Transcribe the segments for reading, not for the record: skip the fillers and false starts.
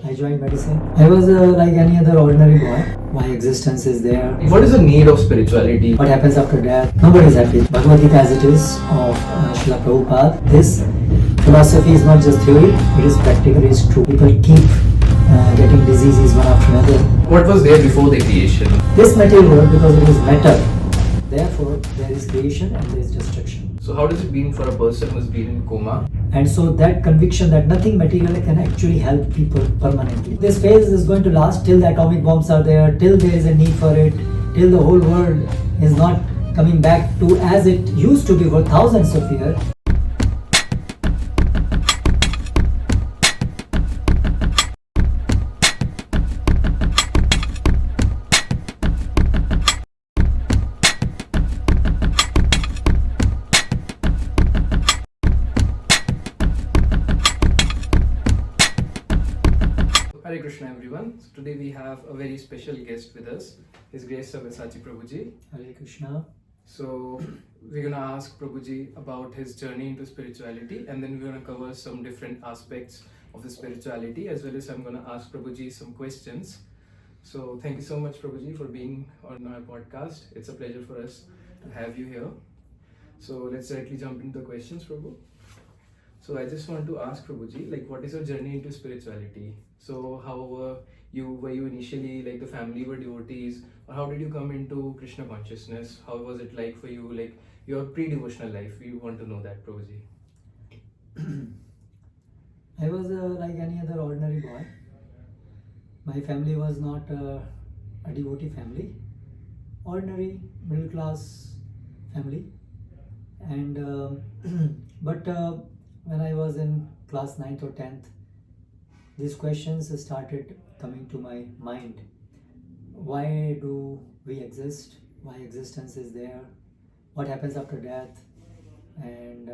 I joined medicine. I was like any other ordinary boy. My existence is there. What is the need of spirituality? What happens after death? Nobody is happy. Bhagavad Gita as it is of Srila Prabhupada. This philosophy is not just theory, it is practical, it is true. People keep getting diseases one after another. What was there before the creation? This material world, because it is matter, therefore there is creation and there is destruction. So how does it mean for a person who's been in coma? And so that conviction that nothing material can actually help people permanently. This phase is going to last till the atomic bombs are there, till there is a need for it, till the whole world is not coming back to as it used to be for thousands of years. Hare Krishna everyone. So today we have a very special guest with us, His Grace Savyasachi Prabhuji. Hare Krishna. So we're going to ask Prabhuji about his journey into spirituality, and then we're going to cover some different aspects of the spirituality, as well as I'm going to ask Prabhuji some questions. So thank you so much, Prabhuji, for being on our podcast. It's a pleasure for us to have you here. So let's directly jump into the questions, Prabhu. So I just want to ask Prabhuji, like, what is your journey into spirituality? So how were you initially, like the family were devotees, or how did you come into Krishna consciousness? How was it like for you, like your pre-devotional life? We want to know that, Prabhuji. I was like any other ordinary boy. My family was not a devotee family, ordinary middle class family, and but when I was in class 9th or 10th, these questions started coming to my mind. Why do we exist? Why existence is there? What happens after death? And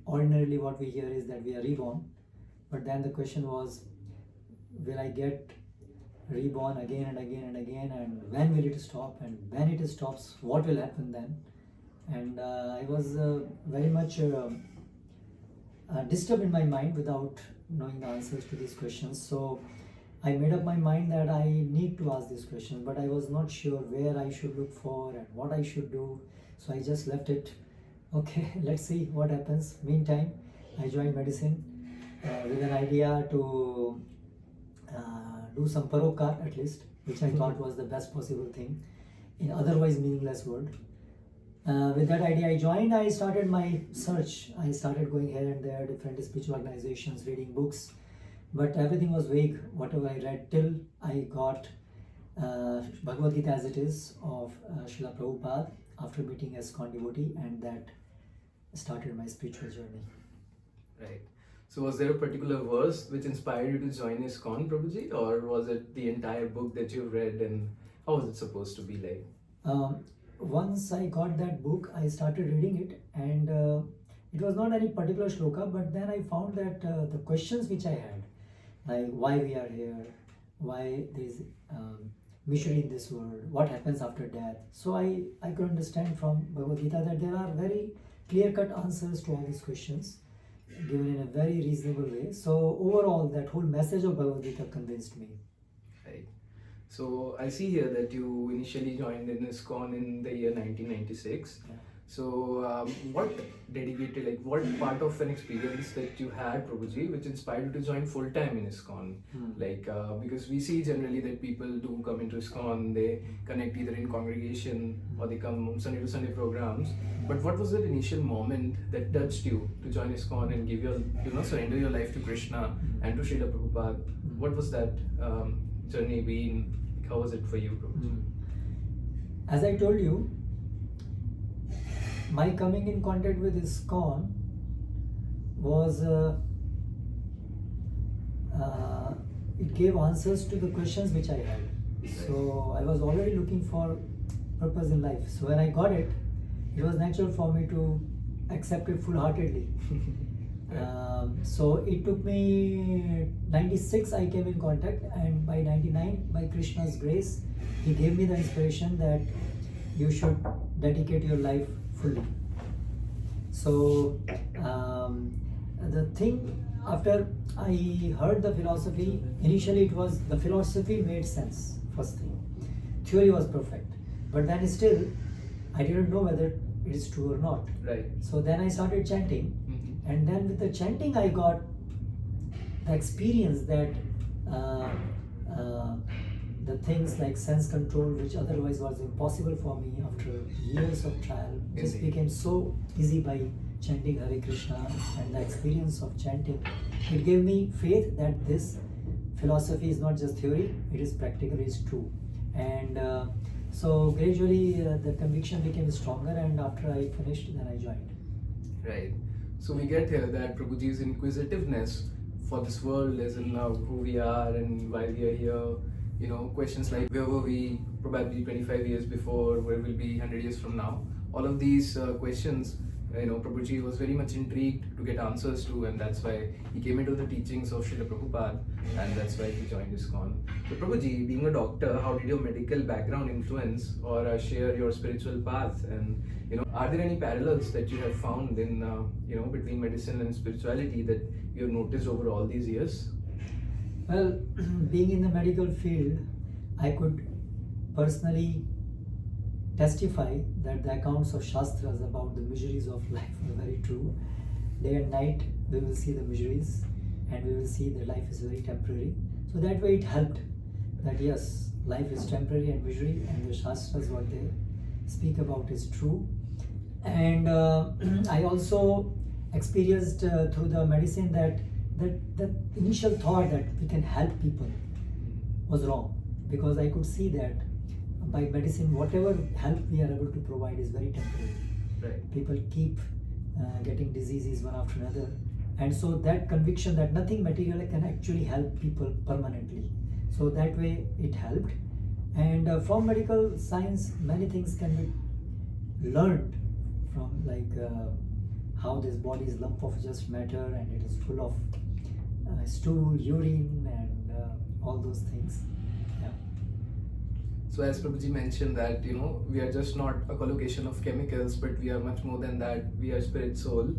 ordinarily what we hear is that we are reborn. But then the question was, will I get reborn again and again and again? And when will it stop? And when it stops, what will happen then? And I was very much disturbed in my mind without knowing the answers to these questions. So I made up my mind that I need to ask these questions, but I was not sure where I should look for and what I should do. So I just left it. Okay, let's see what happens. Meantime, I joined medicine with an idea to do some paropkar at least, which I thought was the best possible thing in otherwise meaningless world. With that idea I joined, I started my search. I started going here and there, different spiritual organizations, reading books, but everything was vague, whatever I read, till I got Bhagavad Gita as it is of Srila Prabhupada after meeting ISKCON devotee, and that started my spiritual journey. Right. So was there a particular verse which inspired you to join ISKCON, Prabhuji, or was it the entire book that you read, and how was it supposed to be like? Once I got that book, I started reading it, and it was not any particular shloka, but then I found that the questions which I had, like why we are here, why there is misery in this world, what happens after death. So I could understand from Bhagavad Gita that there are very clear-cut answers to all these questions, given in a very reasonable way. So overall, that whole message of Bhagavad Gita convinced me. Right. So I see here that you initially joined in ISKCON in the year 1996. Yeah. So what dedicated, like what part of an experience that you had, Prabhuji, which inspired you to join full-time in ISKCON? Like because we see generally that people do come into ISKCON, they connect either in congregation or they come on Sunday to Sunday programs. But what was that initial moment that touched you to join ISKCON and give your, surrender your life to Krishna and to Srila Prabhupada? What was that journey been? How was it for you, Prabhuji? As I told you, my coming in contact with ISKCON was, it gave answers to the questions which I had. So I was already looking for purpose in life. So when I got it, it was natural for me to accept it full-heartedly. So it took me 96 I came in contact, and by 99, by Krishna's grace, he gave me the inspiration that you should dedicate your life fully. So the thing after I heard the philosophy, initially it was, the philosophy made sense, first thing. Theory was perfect. But then still, I didn't know whether it is true or not. Right. So then I started chanting. Mm-hmm. And then with the chanting, I got the experience that the things like sense control, which otherwise was impossible for me after years of trial, just Indeed. became so easy by chanting Hare Krishna. And the experience of chanting, it gave me faith that this philosophy is not just theory, it is practical, it is true. And so gradually the conviction became stronger, and after I finished, then I joined. Right. So we get here that Prabhuji's inquisitiveness for this world, as in now who we are and why we are here, you know, questions like where were we probably 25 years before, where will be 100 years from now, all of these questions, you know, Prabhuji was very much intrigued to get answers to, and that's why he came into the teachings of Srila Prabhupada, and that's why he joined ISKCON. So Prabhuji, being a doctor, how did your medical background influence or share your spiritual path? And you know, are there any parallels that you have found in you know, between medicine and spirituality that you have noticed over all these years? Well, being in the medical field, I could personally testify that the accounts of Shastras about the miseries of life are very true. Day and night we will see the miseries, and we will see that life is very temporary. So that way it helped that yes, life is temporary and misery, and the Shastras, what they speak about is true. And I also experienced through the medicine that initial thought that we can help people was wrong, because I could see that by medicine, whatever help we are able to provide is very temporary. Right. People keep getting diseases one after another, and so that conviction that nothing material can actually help people permanently. So that way it helped. And from medical science, many things can be learned from, like how this body is lump of just matter, and it is full of stool, urine, and all those things. Yeah. So as Prabhuji mentioned that, you know, we are just not a collocation of chemicals, but we are much more than that. We are spirit soul,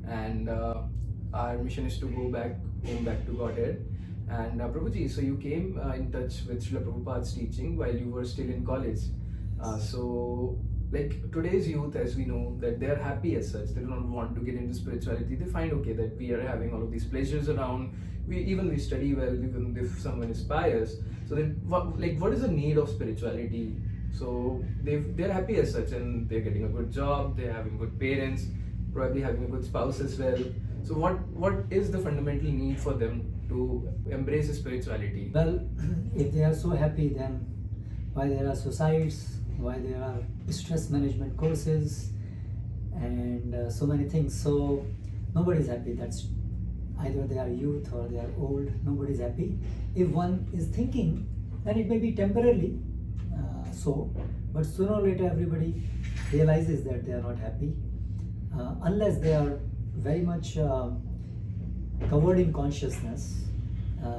and our mission is to go back home, back to Godhead. And Prabhuji, so you came in touch with Srila Prabhupada's teaching while you were still in college. So like today's youth, as we know, that they are happy as such. They do not want to get into spirituality. They find okay that we are having all of these pleasures around. We study well, even if someone is pious. So then, what is the need of spirituality? So they're happy as such, and they're getting a good job. They're having good parents, probably having a good spouse as well. So what is the fundamental need for them to embrace spirituality? Well, if they are so happy, then why there are societies, why there are stress management courses, and so many things. So nobody is happy. That's either they are youth or they are old. Nobody is happy. If one is thinking, then it may be temporarily but sooner or later everybody realizes that they are not happy, unless they are very much covered in consciousness.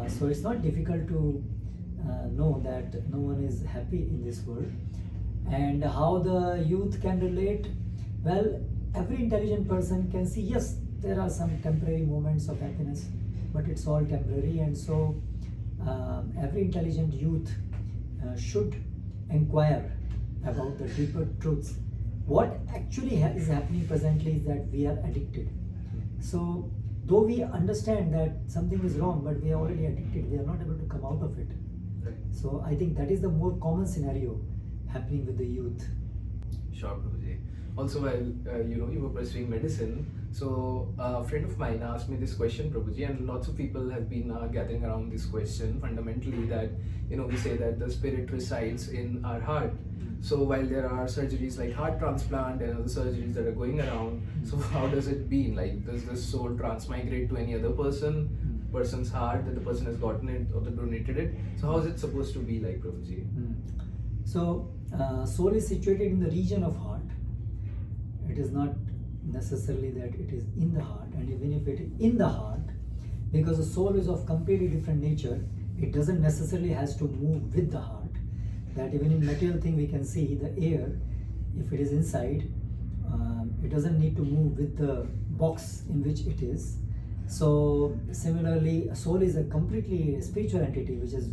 So it's not difficult to know that no one is happy in this world. And how the youth can relate? Well, every intelligent person can see, yes, there are some temporary moments of happiness, but it's all temporary. And so every intelligent youth should inquire about the deeper truths. What actually is happening presently is that we are addicted. So though we understand that something is wrong, but we are already addicted, we are not able to come out of it. Right. So I think that is the more common scenario happening with the youth. Sure, Prabhuji. Also, while you were pursuing medicine, so a friend of mine asked me this question, Prabhuji, and lots of people have been gathering around this question. Fundamentally, that we say that the spirit resides in our heart. So while there are surgeries like heart transplant and other surgeries that are going around, so how does it be? Like, does the soul transmigrate to any other person's heart that the person has gotten it or donated it? So how is it supposed to be like, Prabhuji? So soul is situated in the region of heart. It is not necessarily that it is in the heart, and even if it is in the heart, because the soul is of completely different nature, it doesn't necessarily has to move with the heart. That even in material thing we can see the air, if it is inside, it doesn't need to move with the box in which it is. So similarly, soul is a completely spiritual entity which is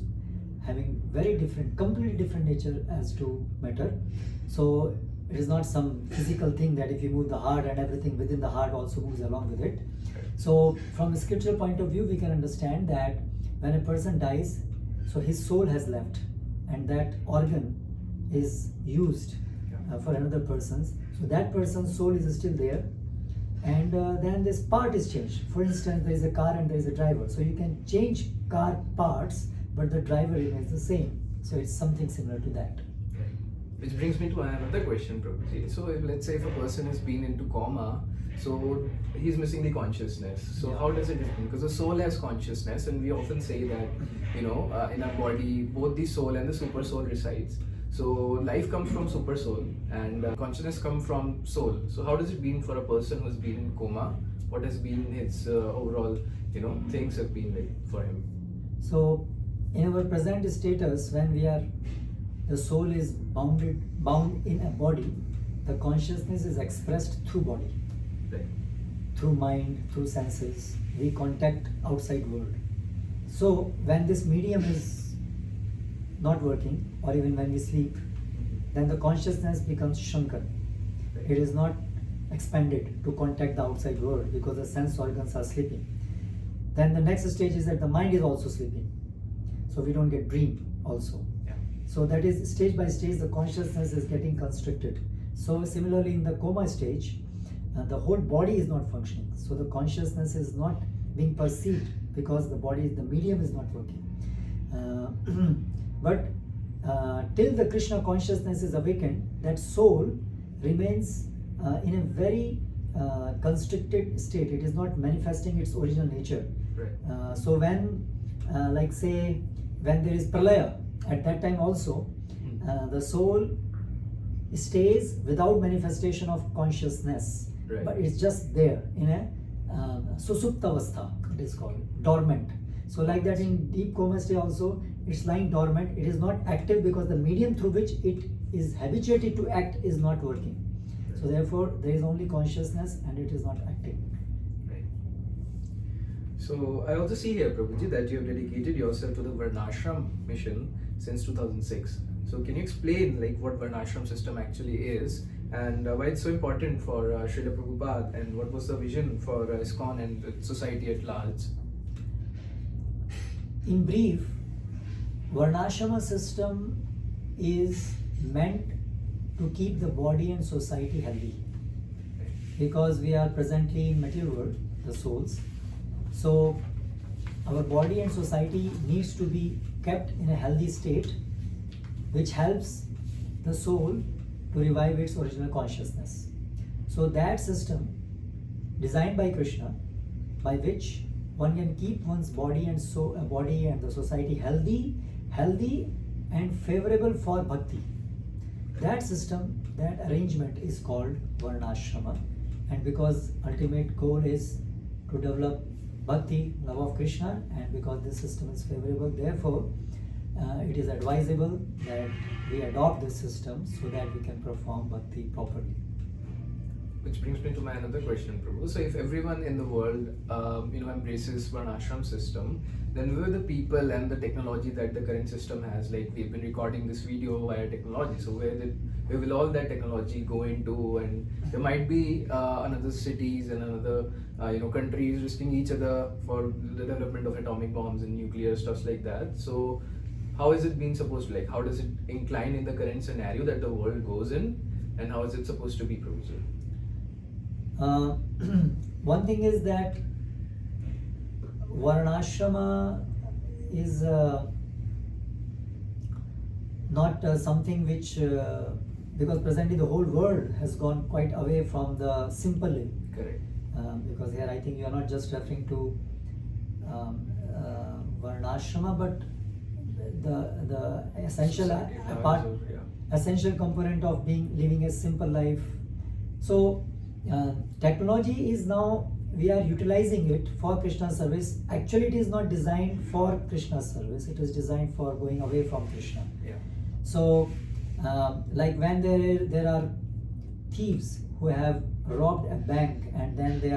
having completely different nature as to matter. So it is not some physical thing that if you move the heart and everything within the heart also moves along with it. So from a scriptural point of view, we can understand that when a person dies, so his soul has left, and that organ is used for another person's. So that person's soul is still there, and then this part is changed. For instance, there is a car and there is a driver. So you can change car parts, but the driver remains the same. So it's something similar to that. Which brings me to another question, Prabhuji. So if, let's say if a person has been into coma, so he's missing the consciousness. So how does it happen? Because the soul has consciousness, and we often say that, in our body, both the soul and the super soul resides. So life comes from super soul, and consciousness comes from soul. So how does it been for a person who's been in coma? What has been his overall, things have been like for him? So in our present status, when the soul is bound in a body, the consciousness is expressed through body, Right. through mind, through senses. We contact outside world. So when this medium is not working, or even when we sleep, then the consciousness becomes shrunken. Right. It is not expanded to contact the outside world because the sense organs are sleeping. Then the next stage is that the mind is also sleeping. So we don't get dream also. So that is stage by stage the consciousness is getting constricted. So similarly in the coma stage, the whole body is not functioning. So the consciousness is not being perceived because the medium is not working. But till the Krishna consciousness is awakened, that soul remains in a very constricted state. It is not manifesting its original nature. Right. So when, like say, when there is pralaya, at that time also, the soul stays without manifestation of consciousness, Right. but it's just there in a susuptavastha, it is called, dormant. So like that in deep coma state also, it's lying dormant. It is not active because the medium through which it is habituated to act is not working. So therefore, there is only consciousness and it is not acting. Right. So I also see here, Prabhuji, that you have dedicated yourself to the Varnashram mission since 2006. So can you explain like what Varnashram system actually is, and why it's so important for Srila Prabhupada, and what was the vision for ISKCON and the society at large? In brief, Varnashrama system is meant to keep the body and society healthy, because we are presently in material world, the souls. So our body and society needs to be kept in a healthy state, which helps the soul to revive its original consciousness. So that system designed by Krishna, by which one can keep one's body and body and the society healthy and favorable for bhakti. That system, that arrangement is called Varnashrama, and because ultimate goal is to develop bhakti, love of Krishna, and because this system is favorable, therefore it is advisable that we adopt this system so that we can perform bhakti properly. Which brings me to my another question, Prabhu. So if everyone in the world, embraces Varnashram system, then where the people and the technology that the current system has, like we've been recording this video via technology, so where will all that technology go into? And there might be another cities and another countries risking each other for the development of atomic bombs and nuclear stuff like that. So how is it being supposed to, like, how does it incline in the current scenario that the world goes in, and how is it supposed to be, Prabhuji? One thing is that Varnashrama is not something which, because presently the whole world has gone quite away from the simple living. Correct. Because here I think you are not just referring to Varnashrama, but the essential essential component of living a simple life. So technology is now, we are utilizing it for Krishna service. Actually, it is not designed for Krishna service. It is designed for going away from Krishna. Yeah. So, like when there are thieves who have robbed a bank and then they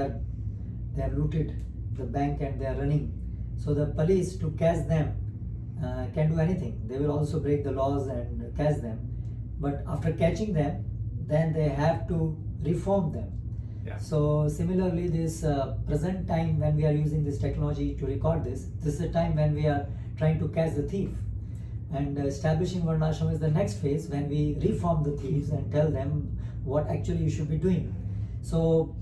have looted the bank and they are running. So the police, to catch them, can do anything. They will also break the laws and catch them. But after catching them, then they have to reform them. Yeah. So similarly, this present time when we are using this technology to record this is a time when we are trying to catch the thief. And establishing Varnashram is the next phase, when we reform the thieves and tell them what actually you should be doing. So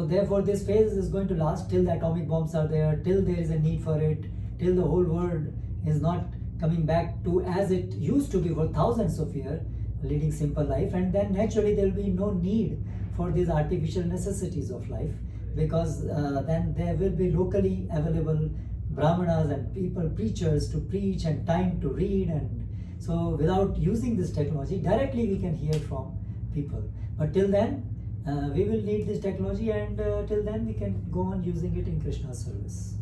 therefore this phase is going to last till the atomic bombs are there, till there is a need for it, till the whole world is not coming back to as it used to be for thousands of years, leading simple life, and then naturally there will be no need for these artificial necessities of life, because then there will be locally available brahmanas and people, preachers to preach and time to read, and so without using this technology directly we can hear from people. But till then we will need this technology, and till then we can go on using it in Krishna's service.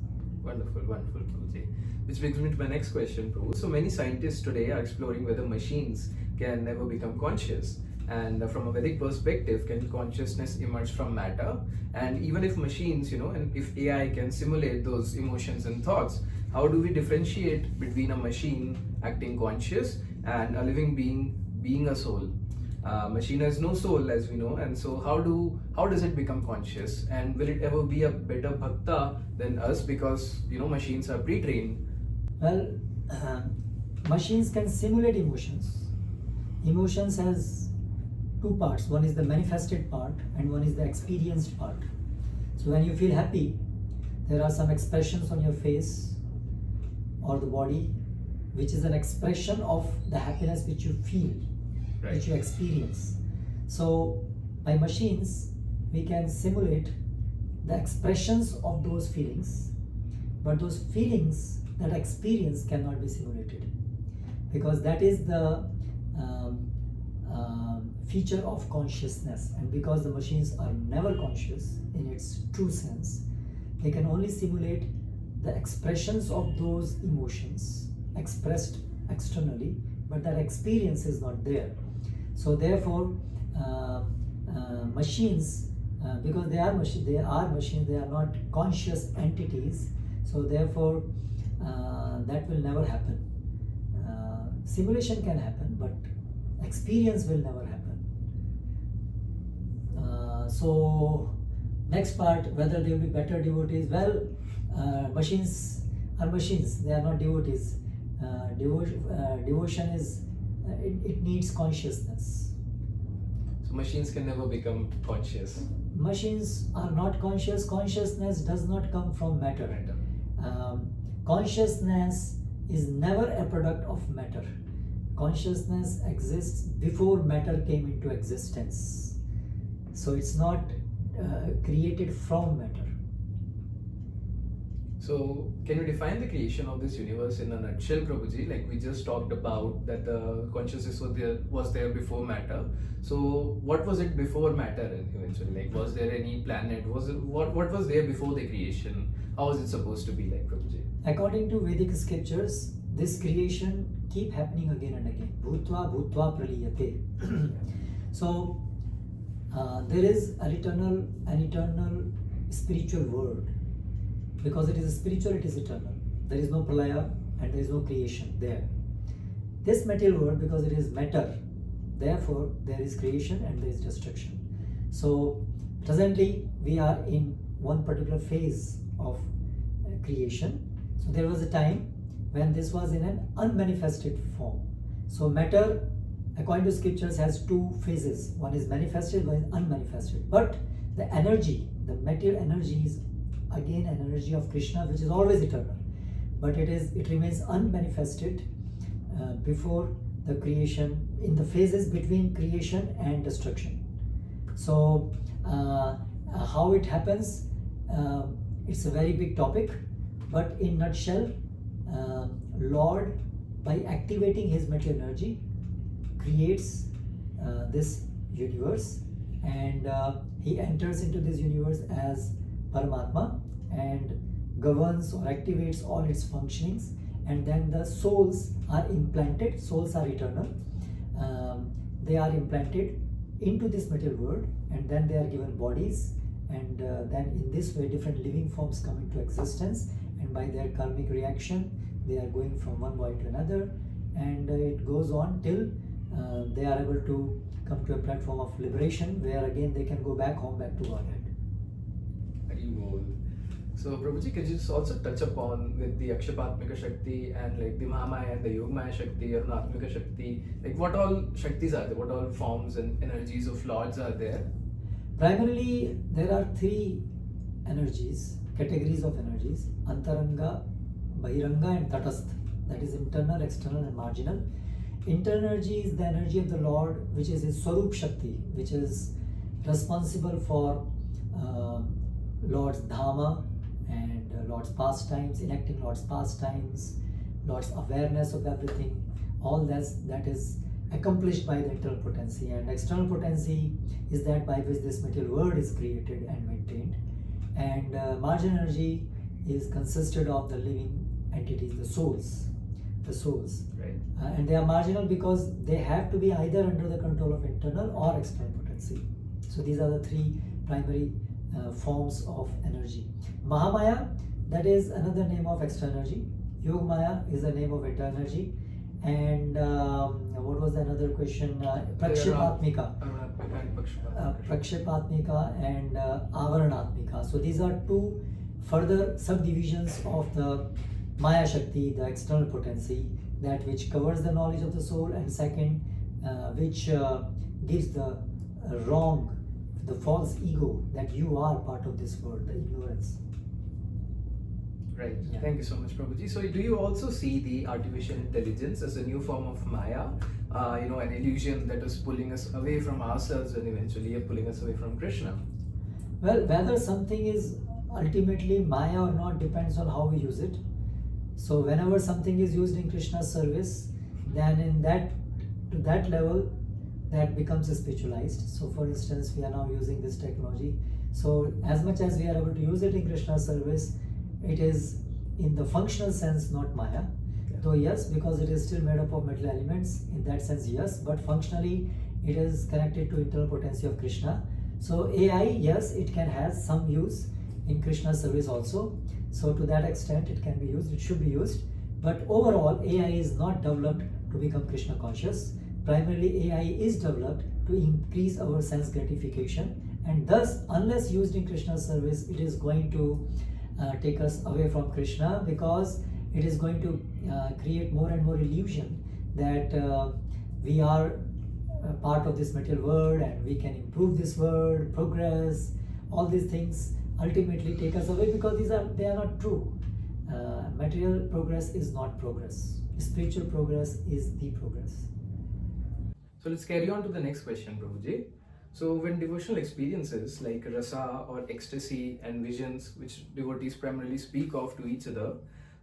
Wonderful, wonderful, Prabhuji. Which brings me to my next question, Prabhu. So many scientists today are exploring whether machines can never become conscious. And from a Vedic perspective, can consciousness emerge from matter? And even if machines, and if AI can simulate those emotions and thoughts, how do we differentiate between a machine acting conscious and a living being a soul? Machine has no soul, as we know, and so how does it become conscious? And will it ever be a better bhakta than us, because machines are pre-trained? Well, machines can simulate emotions. Emotions has two parts. One is the manifested part and one is the experienced part. So when you feel happy, there are some expressions on your face or the body which is an expression of the happiness which you feel, right, which you experience. So by machines we can simulate the expressions of those feelings, but those feelings, that experience cannot be simulated, because that is the feature of consciousness. And because the machines are never conscious in its true sense, they can only simulate the expressions of those emotions expressed externally, but that experience is not there. So therefore machines, because they are machines, they are not conscious entities, so therefore that will never happen. Simulation can happen, but experience will never happen. So next part, whether they will be better devotees. Well, machines are machines, they are not devotees. Devotion is, it needs consciousness. So machines can never become conscious. Machines are not conscious. Consciousness does not come from matter. Consciousness is never a product of matter. Consciousness exists before matter came into existence. So it's not created from matter. So can you define the creation of this universe in a nutshell, Prabhuji? Like we just talked about that the consciousness was there before matter. So what was it before matter eventually? Like was there any planet? What was there before the creation? How was it supposed to be like, Prabhuji? According to Vedic scriptures, this creation keep happening again and again. Bhutva bhutva praliyate. So there is an eternal spiritual world. Because it is spiritual, it is eternal. There is no pralaya and there is no creation there. This material world, because it is matter, therefore there is creation and there is destruction. So presently we are in one particular phase of creation. So there was a time when this was in an unmanifested form. So matter, according to scriptures, has two phases. One is manifested, one is unmanifested. But the energy, the material energy is again an energy of Krishna, which is always eternal. But it remains unmanifested before the creation, in the phases between creation and destruction. So how it happens, it's a very big topic, but in nutshell, Lord, by activating his material energy, creates this universe, and he enters into this universe as Paramatma and governs or activates all its functionings, and then the souls are implanted. Souls are eternal. They are implanted into this material world, and then they are given bodies, and then in this way different living forms come into existence, and by their karmic reaction they are going from one void to another, and it goes on till they are able to come to a platform of liberation where again they can go back home, back to Godhead. Very well. So Prabhuji, could you just also touch upon with the Akshapatmika Shakti and like the Mahamaya and the Yogamaya Shakti or Atmika Shakti, like what all Shaktis are there, what all forms and energies of Lords are there? Primarily there are three energies, categories of energies: Antaranga, Bahiranga and Tatastha. That is internal, external and marginal. Internal energy is the energy of the Lord, which is his Swarup Shakti, which is responsible for Lord's Dhamma and Lord's pastimes, enacting Lord's pastimes, Lord's awareness of everything. All that is accomplished by the internal potency, and external potency is that by which this material world is created and maintained. And marginal energy is consisted of the living entities, the souls. Right. And they are marginal because they have to be either under the control of internal or external potency. So these are the three primary forms of energy. Mahamaya, that is another name of external energy. Yogamaya is the name of internal energy. And what was the another question? Prakshipatmika. Prakshipatmika and Avaranatmika. So these are two further subdivisions of the Maya Shakti, the external potency, that which covers the knowledge of the soul, and second, which gives the wrong, the false ego that you are part of this world, the ignorance. Right. Yeah. Thank you so much, Prabhuji. So, do you also see the artificial intelligence as a new form of Maya? An illusion that is pulling us away from ourselves and eventually pulling us away from Krishna? Well, whether something is ultimately Maya or not depends on how we use it. So, whenever something is used in Krishna's service, then to that level, that becomes spiritualized. So, for instance, we are now using this technology. So, as much as we are able to use it in Krishna's service, it is in the functional sense not Maya. Yeah. Though yes, because it is still made up of metal elements, in that sense yes, but functionally it is connected to internal potency of Krishna. So AI, yes, it can have some use in Krishna's service also. So to that extent it can be used, it should be used. But overall AI is not developed to become Krishna conscious. Primarily AI is developed to increase our sense gratification, and thus unless used in Krishna's service, it is going to take us away from Krishna, because it is going to create more and more illusion that we are part of this material world and we can improve this world, progress. All these things ultimately take us away because they are not true. Material progress is not progress. Spiritual progress is the progress. So let's carry on to the next question, Prabhuji. So when devotional experiences like rasa or ecstasy and visions, which devotees primarily speak of to each other,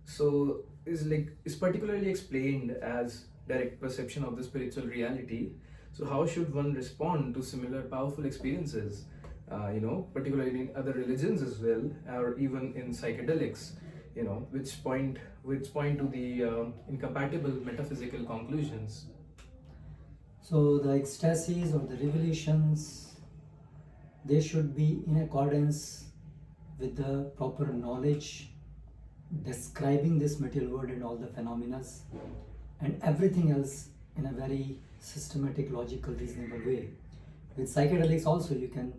so is particularly explained as direct perception of the spiritual reality. So how should one respond to similar powerful experiences, particularly in other religions as well, or even in psychedelics, which point to the incompatible metaphysical conclusions? So the ecstasies or the revelations, they should be in accordance with the proper knowledge describing this material world and all the phenomena and everything else in a very systematic, logical, reasonable way. With psychedelics also you can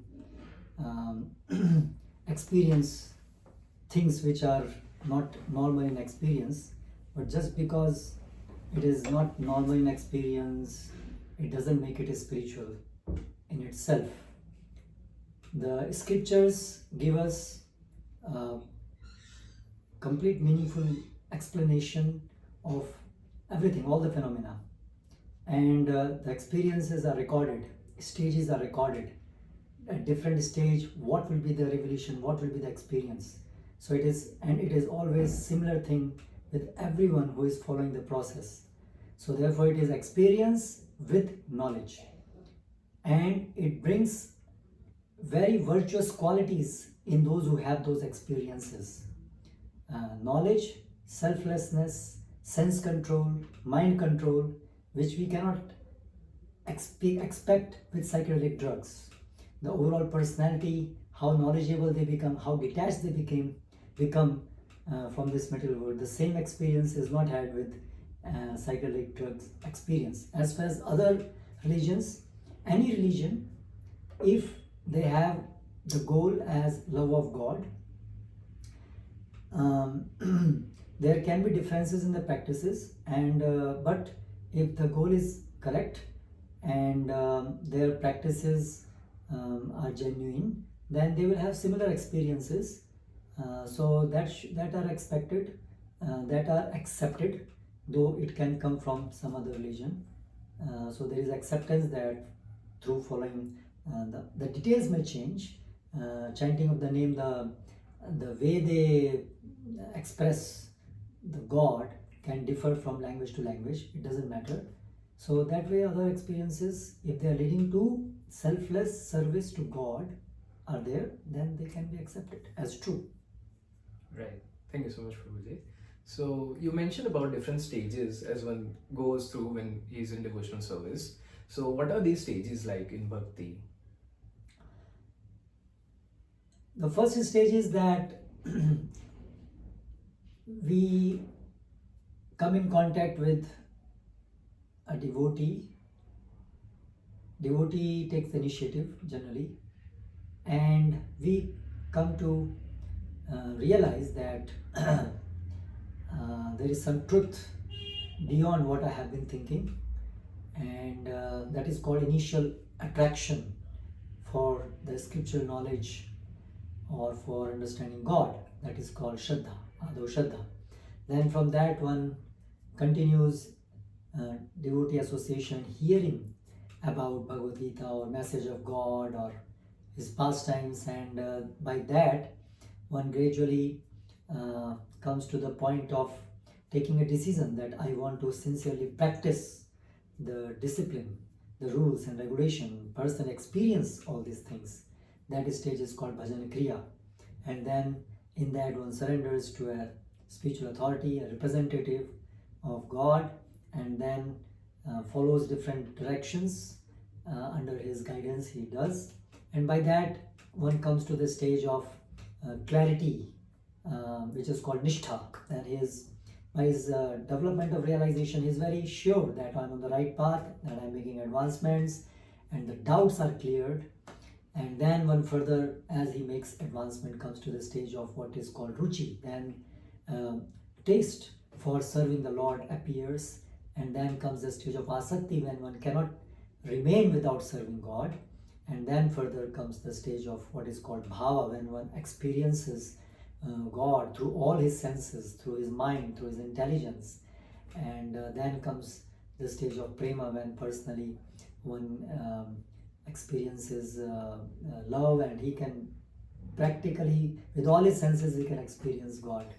experience things which are not normal in experience, but just because it is not normal in experience, it doesn't make it spiritual in itself. The scriptures give us complete meaningful explanation of everything, all the phenomena, and the experiences are recorded, stages are recorded. At different stage, what will be the revelation, what will be the experience. So it is always similar thing with everyone who is following the process. So therefore it is experience with knowledge, and it brings very virtuous qualities in those who have those experiences. Knowledge, selflessness, sense control, mind control, which we cannot expect with psychedelic drugs. The overall personality, how knowledgeable they become, how detached they become from this material world. The same experience is not had with psychedelic drugs experience. As far as other religions, any religion, if they have the goal as love of God, there can be differences in the practices, and but if the goal is correct and their practices are genuine, then they will have similar experiences. So that are expected, that are accepted, though it can come from some other religion. So there is acceptance that through following the details may change. Chanting of the name, the way they express the God can differ from language to language. It doesn't matter. So that way, other experiences, if they are leading to selfless service to God, are there, then they can be accepted as true. Right. Thank you so much, Prabhuji. So you mentioned about different stages as one goes through when he's in devotional service. So what are these stages like in bhakti? The first stage is that we come in contact with a devotee. Devotee takes the initiative generally, and we come to realize that there is some truth beyond what I have been thinking, and that is called initial attraction for the scriptural knowledge or for understanding God. That is called Shraddha, Ado Shraddha. Then from that one continues devotee association, hearing about Bhagavad Gita or message of God or his pastimes, and by that one gradually comes to the point of taking a decision that I want to sincerely practice the discipline, the rules and regulation, personal experience all these things. That stage is called Bhajan Kriya. And then in that one surrenders to a spiritual authority, a representative of God, and then follows different directions under his guidance he does. And by that one comes to the stage of clarity, which is called Nishtha. That is, by his development of realization, he is very sure that I'm on the right path, that I'm making advancements, and the doubts are cleared. And then one further, as he makes advancement, comes to the stage of what is called Ruchi. Then taste for serving the Lord appears, and then comes the stage of Asakti, when one cannot remain without serving God. And then further comes the stage of what is called Bhava, when one experiences God through all his senses, through his mind, through his intelligence. And then comes the stage of Prema, when personally one experiences love, and he can practically, with all his senses, he can experience God.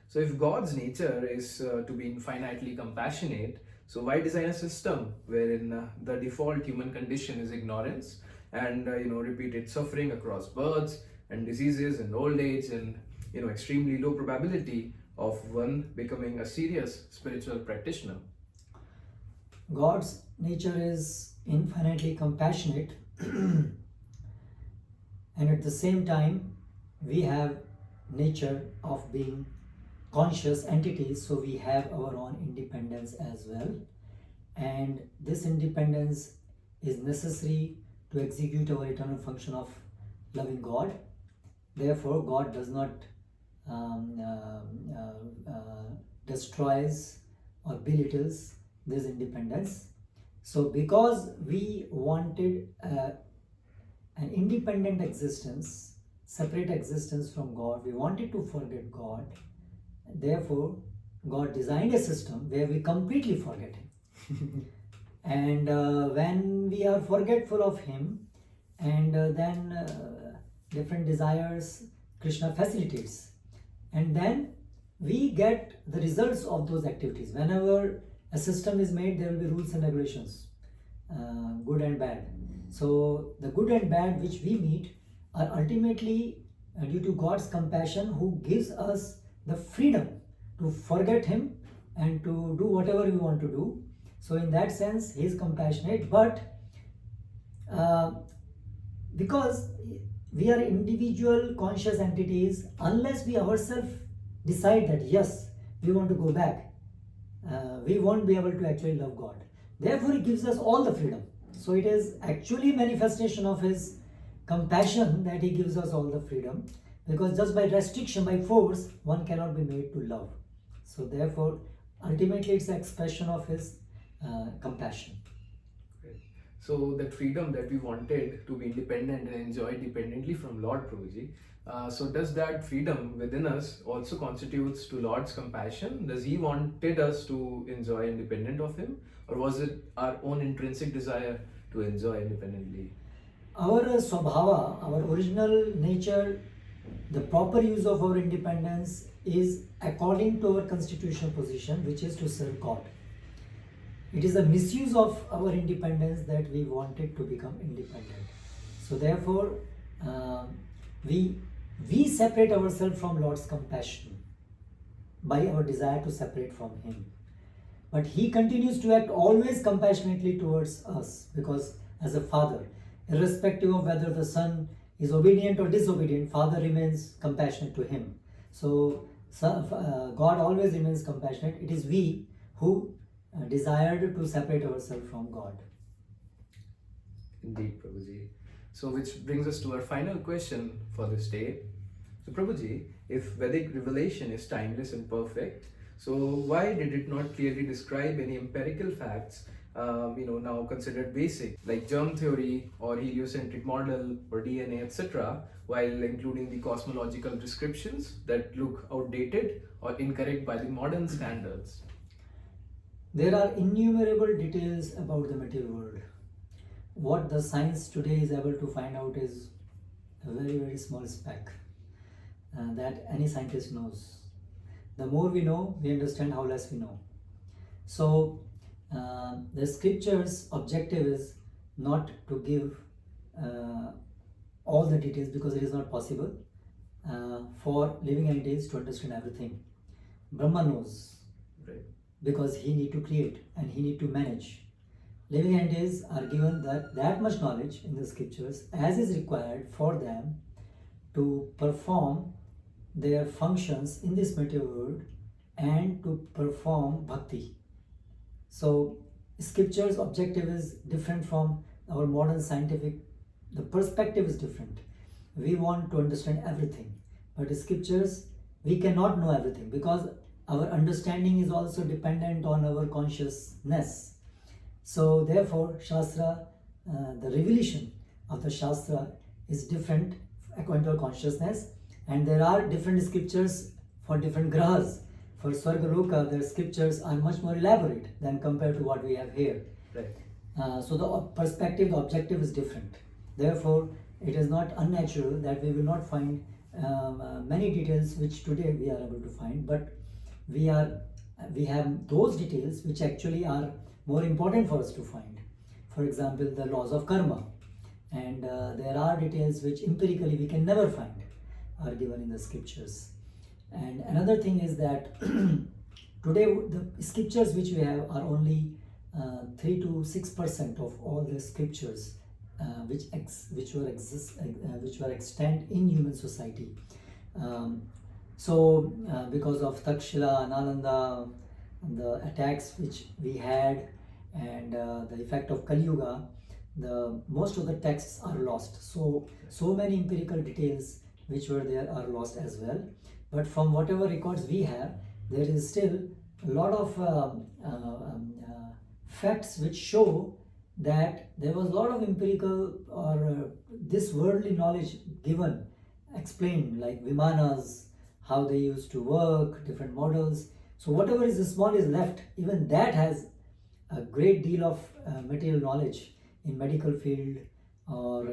So if God's nature is to be infinitely compassionate, so why design a system wherein the default human condition is ignorance and repeated suffering across births and diseases and old age, and extremely low probability of one becoming a serious spiritual practitioner? God's nature is infinitely compassionate, and at the same time we have nature of being conscious entities, so we have our own independence as well, and this independence is necessary to execute our eternal function of loving God. Therefore God does not destroys or belittles this independence. So because we wanted an independent existence, separate existence from God, we wanted to forget God, therefore God designed a system where we completely forget him. And when we are forgetful of him, and then different desires Krishna facilitates, and then we get the results of those activities. Whenever a system is made, there will be rules and regulations, good and bad. So the good and bad which we meet are ultimately due to God's compassion, who gives us the freedom to forget him and to do whatever we want to do. So in that sense he is compassionate, but because we are individual conscious entities unless we ourselves decide that yes, we want to go back. We won't be able to actually love God. Therefore, He gives us all the freedom. So it is actually manifestation of His compassion that He gives us all the freedom, because just by restriction, by force, one cannot be made to love. So therefore, ultimately it's the expression of His compassion. Great. So that freedom that we wanted to be independent and enjoy dependently from Lord Prabhuji, so does that freedom within us also constitutes to Lord's compassion? Does He wanted us to enjoy independent of Him, or was it our own intrinsic desire to enjoy independently? Our swabhava, our original nature, the proper use of our independence is according to our constitutional position, which is to serve God. It is a misuse of our independence that we wanted to become independent. So therefore, we separate ourselves from Lord's compassion by our desire to separate from Him. But He continues to act always compassionately towards us, because as a father, irrespective of whether the son is obedient or disobedient, Father remains compassionate to him. So God always remains compassionate. It is we who desired to separate ourselves from God. Indeed, Prabhuji. So which brings us to our final question for this day. So Prabhuji, if Vedic revelation is timeless and perfect, so why did it not clearly describe any empirical facts now considered basic, like germ theory or heliocentric model or DNA, etc., while including the cosmological descriptions that look outdated or incorrect by the modern standards? There are innumerable details about the material world. What the science today is able to find out is a very, very small speck that any scientist knows. The more we know, we understand how less we know. So the scripture's objective is not to give all the details, because it is not possible for living entities to understand everything. Brahma knows, right, because he need to create and he need to manage. Living entities are given that much knowledge in the scriptures as is required for them to perform their functions in this material world and to perform bhakti. So scripture's objective is different from our modern scientific. The perspective is different. We want to understand everything, but scriptures, we cannot know everything, because our understanding is also dependent on our consciousness. So therefore, Shastra, the revelation of the Shastra is different according to our consciousness, and there are different scriptures for different grahas. For Swargaloka, the scriptures are much more elaborate than compared to what we have here. Right. So the perspective, the objective is different. Therefore, it is not unnatural that we will not find many details which today we are able to find, but we have those details which actually are more important for us to find. For example, the laws of karma, and there are details which empirically we can never find are given in the scriptures. And another thing is that today the scriptures which we have are only 3 to 6% of all the scriptures which were extant in human society. Because of Takshila, Nalanda, the attacks which we had, and the effect of Kali Yuga, most of the texts are lost. So many empirical details which were there are lost as well. But from whatever records we have, there is still a lot of facts which show that there was a lot of empirical or this worldly knowledge given, explained, like Vimanas, how they used to work, different models. So whatever is small is left. Even that has a great deal of material knowledge in medical field or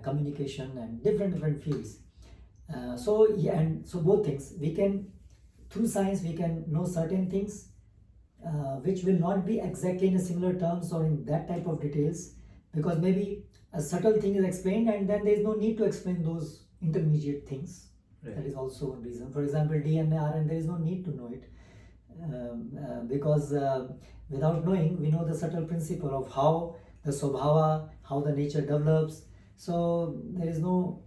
communication and different fields. So both things, we can, through science, we can know certain things which will not be exactly in a similar terms or in that type of details, because maybe a subtle thing is explained and then there is no need to explain those intermediate things. Right. That is also one reason. For example, DNA, RNA, there is no need to know it because without knowing, we know the subtle principle of how the Swabhava, how the nature develops. So there is no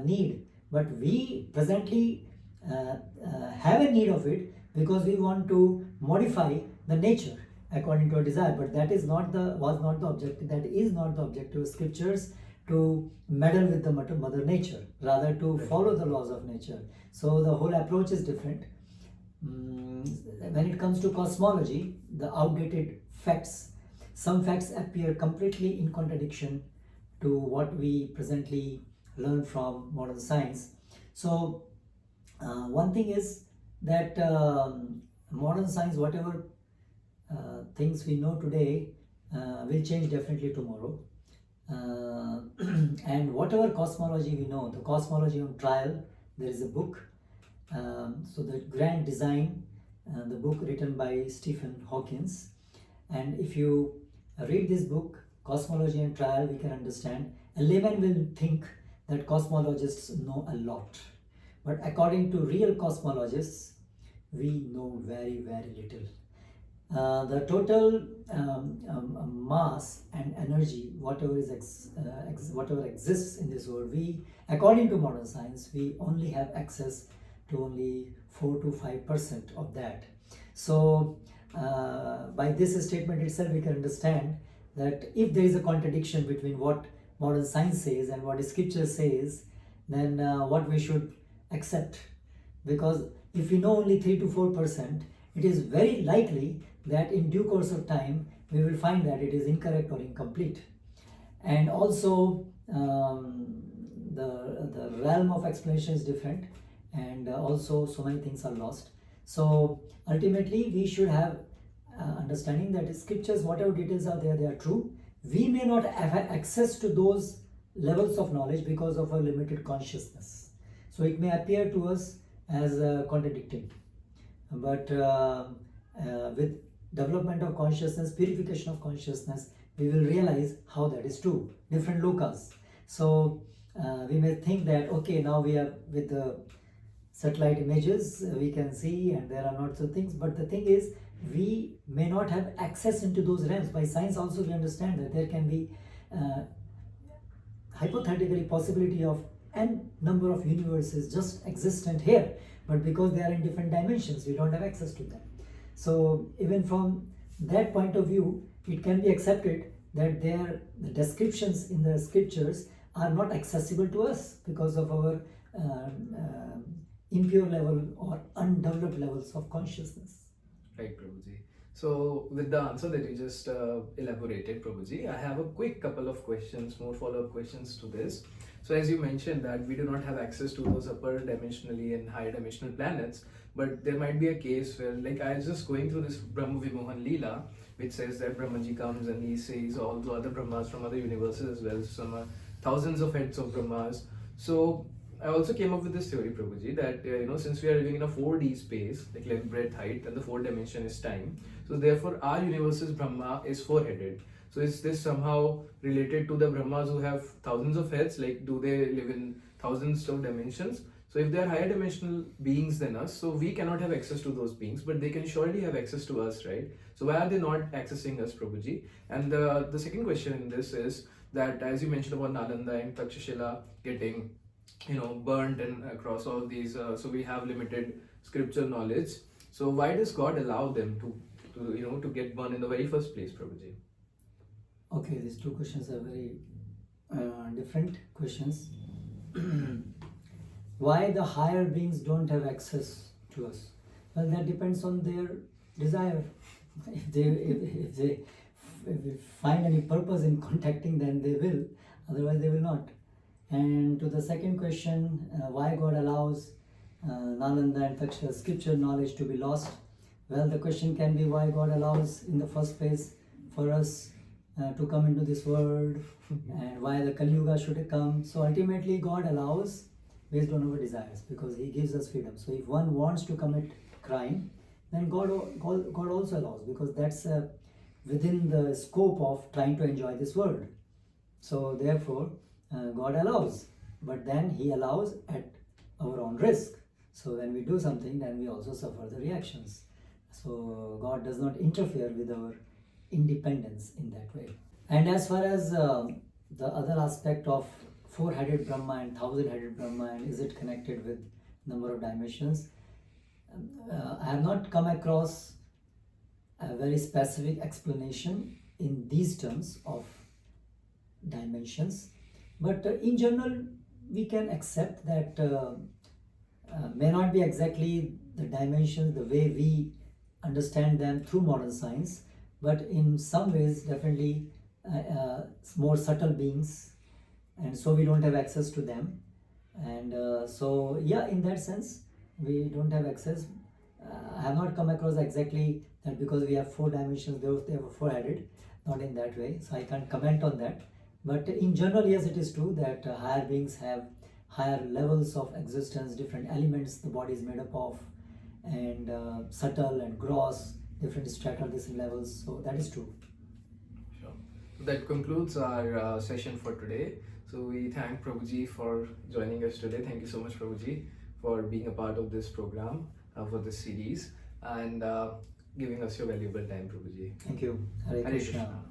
need, but we presently have a need of it because we want to modify the nature according to our desire. But that is not the objective. That is not the objective of scriptures, to meddle with the mother nature, rather to follow the laws of nature. So the whole approach is different. When it comes to cosmology, the outdated facts, some facts appear completely in contradiction to what we presently learn from modern science. So one thing is that modern science, whatever things we know today, will change definitely tomorrow. And whatever cosmology we know, the cosmology on trial, there is a book. So the grand design, the book written by Stephen Hawkins. And if you read this book, Cosmology and Trial, we can understand. A layman will think that cosmologists know a lot. But according to real cosmologists, we know very, very little. The total mass and energy, whatever exists in this world, according to modern science, we only have access to only 4 to 5% of that. So by this statement itself, we can understand that if there is a contradiction between what modern science says and what scripture says, then what we should accept. Because if we know only 3 to 4%, it is very likely that in due course of time we will find that it is incorrect or incomplete. And also the realm of explanation is different, and also so many things are lost. So ultimately we should have understanding that scriptures, whatever details are there, they are true. We may not have access to those levels of knowledge because of our limited consciousness. So it may appear to us as contradicting. But with development of consciousness, purification of consciousness, we will realize how that is true. Different lokas. So we may think that, okay, now we are with the satellite images, we can see, and there are not so things. But the thing is, we may not have access into those realms. By science also we understand that there can be hypothetically possibility of n number of universes just existent here, but because they are in different dimensions, we don't have access to them. So even from that point of view, it can be accepted that the descriptions in the scriptures are not accessible to us because of our impure level or undeveloped levels of consciousness. Right, Prabhuji. So with the answer that you just elaborated, Prabhuji, I have a quick couple of questions, more follow-up questions to this. So as you mentioned that we do not have access to those upper dimensionally and higher dimensional planets, but there might be a case where, like, I was just going through this Brahma Vimohan Leela, which says that Brahmaji comes and he says all the other Brahmas from other universes as well, some thousands of heads of Brahmas. So I also came up with this theory, Prabhuji, that since we are living in a 4D space, like length, breadth, height, and the fourth dimension is time, so therefore our universe's Brahma is four-headed. So is this somehow related to the Brahmas who have thousands of heads? Like, do they live in thousands of dimensions? So if they are higher dimensional beings than us, so we cannot have access to those beings, but they can surely have access to us, right? So why are they not accessing us, Prabhuji? And the second question in this is that, as you mentioned about Nalanda and Takshashila getting burnt and across all these, so we have limited scriptural knowledge. So why does God allow them to get burned in the very first place, Prabhuji? Okay, these two questions are very different questions. Why the higher beings don't have access to us? Well, that depends on their desire. If they find any purpose in contacting, then they will. Otherwise, they will not. And to the second question, why God allows Nalanda and Takshashila scripture knowledge to be lost? Well, the question can be why God allows in the first place for us to come into this world, and why the Kali Yuga should come. So ultimately God allows based on our desires, because He gives us freedom. So if one wants to commit crime, then God also allows, because that's within the scope of trying to enjoy this world. So therefore God allows, but then He allows at our own risk. So when we do something, then we also suffer the reactions. So God does not interfere with our independence in that way. And as far as the other aspect of four-headed Brahma and thousand-headed Brahma, and is it connected with number of dimensions? I have not come across a very specific explanation in these terms of dimensions, but in general we can accept that may not be exactly the dimensions the way we understand them through modern science, but in some ways definitely more subtle beings, and so we don't have access to them, and so yeah, in that sense we don't have access. I have not come across exactly that because we have four dimensions they were four-headed, not in that way, so I can't comment on that. But in general, yes, it is true that higher beings have higher levels of existence, different elements the body is made up of, and subtle and gross, different strata, different levels, so that is true. Sure. So that concludes our session for today. So we thank Prabhuji for joining us today. Thank you so much, Prabhuji, for being a part of this program, for this series, and giving us your valuable time, Prabhuji. Thank you. Hare Hare Krishna. Krishna.